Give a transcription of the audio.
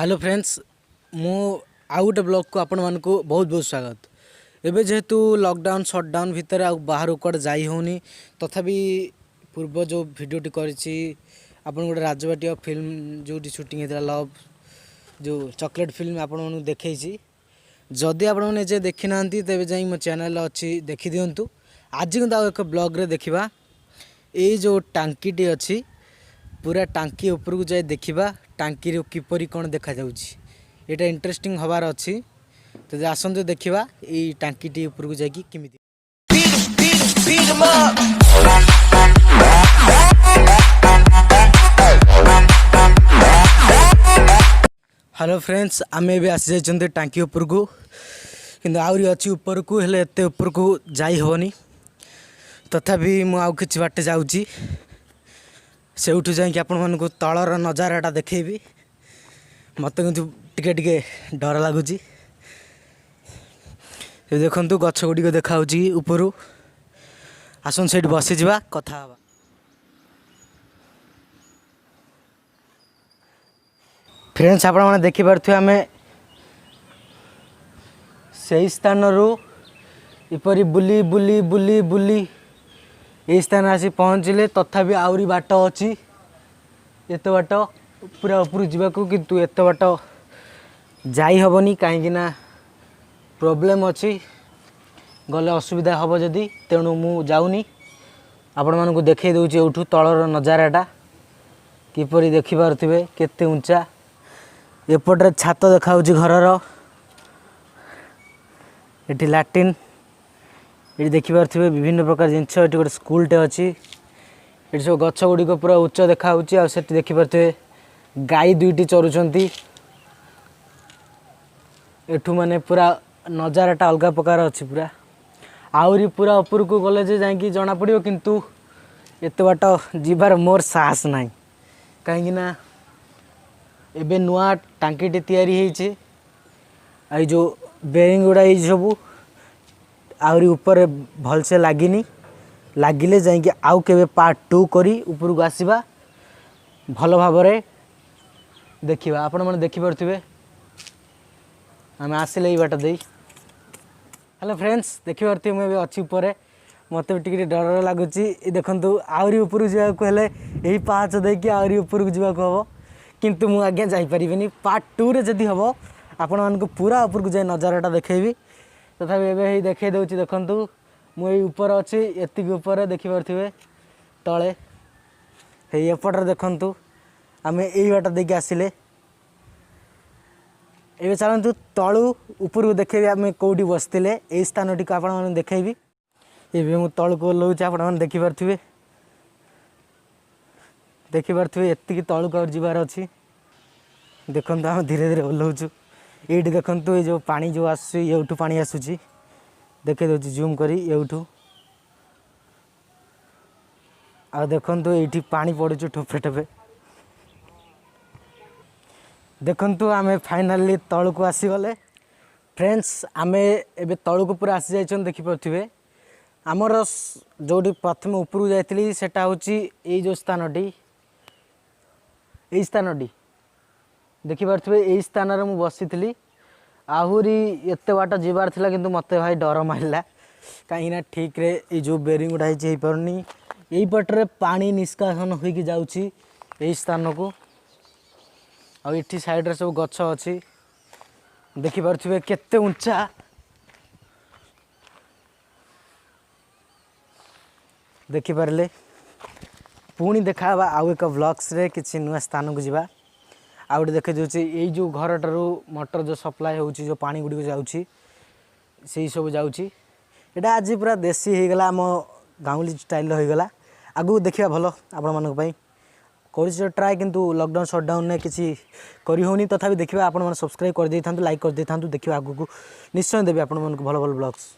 Hello friends मु आउ गोटे ब्लॉग को आपण मानक बहुत बहुत स्वागत। एबे जेहेतु लॉकडाउन शटडाउन भितर आ बाहर कड़े जाई होनी तथापि पूर्व जो भिडियोटी करिछि आपण गोटे राजबाटी फिल्म जो शूटिंग होता लव जो चॉकलेट फिल्म आपण मानक देखैछि। जदि आपण माने जे देखि नांती तेबे जाई मो चैनल अछि देखि दियंतु। आज কিন্তু ଆଉ ଏକ ବ୍ଲଗରେ ଦେଖିବା ଏଇ जो टांकीटी अछि पूरा टांकी उपरକୁ जाई देखिबा टांकी रो किपरि कोन देखा जाउछि एटा इंटरेस्टिंग हबार अछि। तो आसंतु देखिबा एई टांकीटी उपरକୁ जाई किमिति। हेलो फ्रेंड्स आमे भी आसी जाइछन्ते टांकी उपरକୁ किंतु आउरी अछि उपरକୁ हेले एते उपरକୁ जाई होनी तथापि मु आउ किछ बाटे जाउछि से उठू जाए कि आपण मानक तलर नजाराटा देखेबी। मत किंतु टिके टिके डर लगुच देखु गछ गुड़िक देखा ऊपर आसन से बसी जा कथा हवा। फ्रेंड्स आपण मैंने देखिपे आम से स्थान रु इपरी बुली बुली बुली बुली ये स्थान आसी पहुँचले तथापि आउरी बाट अच्छी एत बाट पूरा ऊपर जावाक किंतु एत बाट जाई हबनी कहीं प्रोब्लेम अच्छी गले असुविधा हम जदि तेणु मु जाऊनी आपण मानक देखई दूची एठू तलर नजाराटा किपरि देखि पारुथिबे केते ऊंचा एपटे छात देखाउची घरर एठी लैट्रिन ये देखिपे विभिन्न प्रकार जिनस ये गोटे स्कूलटे अच्छी ये सब गछ गुड़िक पूरा उच्च देखा देखिपे गाई दुईटी चरुंट एठू माने पूरा नजाराटा अलग प्रकार अच्छी पूरा आउरी पूरा ऊपर को गले जे जाकि जना पड़ो किंतु एत बाट जीवार मोर साहस ना कहीं एबे नुआ टांकीटे तैयारी होइछे आई जो बेरिंग गुड़ा ये सब आउरी ऊपर भलसे लगिनी लगिले जाइए आउ के पार्ट 2 करी ऊपर को आसवा भल भाव देखा आपण मैंने देखिपे आम आसिले बाट दे। हेलो फ्रेंड्स देखिपे मुझे अच्छी ऊपर मत भी टिके डर लगुच देखु आहरी ऊपर जावाक यही पाँच देकी आहरी ऊपर को जावाक हम किंतु मु आज्ञा जापरि पार्ट 2 रे जदि हम आपण मानक पूरा ऊपर को जाए नजाराटा देखेबी तथापि एवं देखई दूसरी देखु मुझे ऊपर अच्छी एति ऊपर देखिपे तले एपटर देखु आम यही बाट देके आसिले एवं चलतु तलू ऊपर को देखेबी आम कौटी बसते यही स्थान टी आप देखेबी एवं मुझे तल को ओह्लौची आप देखिपे एति तलू आ जीवार अच्छी देखु आम धीरे धीरे ओह्लौचु ये देखु ये जो पानी जो आसुठू पानी आसूची देखे दूसरी जूम करी एठू आ देखु ये पानी पड़ू ठोपे ठोपे देखु आम फाइनाली तल को आसीगले। फ्रेंड्स आम एबे तल को पूरा आसी जाइछन देखिपे आमर जो प्रथम ऊपर जाइली सेटा होची ये जो स्थानटी देखिपे यही स्थान मु बसी थी आहरी एत बाट जीवार थिला किंतु मते भाई डर मारिला कहीं ठीक रे ये जो बेरिंग गुड़ा हो पारनी यही पटरे पानी निष्कासन होगी जाउची यही स्थान को आ इठी साइड रे सब गछ अच्छी देखिपे केते ऊंचा देखिपारे पुणी देखा आउ एक व्लॉग्स रे किसी नुआ स्थान को जावा आ गए देखे दूसरी यही जो घर ठारू मोटर जो सप्लाय हो जो पानी गुड़ी जाऊँगी से सब जाऊँगी यहाँ आज पूरा देसी हो गला आम गाँवली स्टाइल हो गला आगू देखा भल आपण मानी कर ट्राए किंतु लॉकडाउन शटडाउन ने किसी करी होनी तथापि देखा आपण मैंने सब्सक्राइब कर दे था लाइक कर दे था देखिए आगू निश्चय देवी आपण मानक भल भल ब्लॉग्स।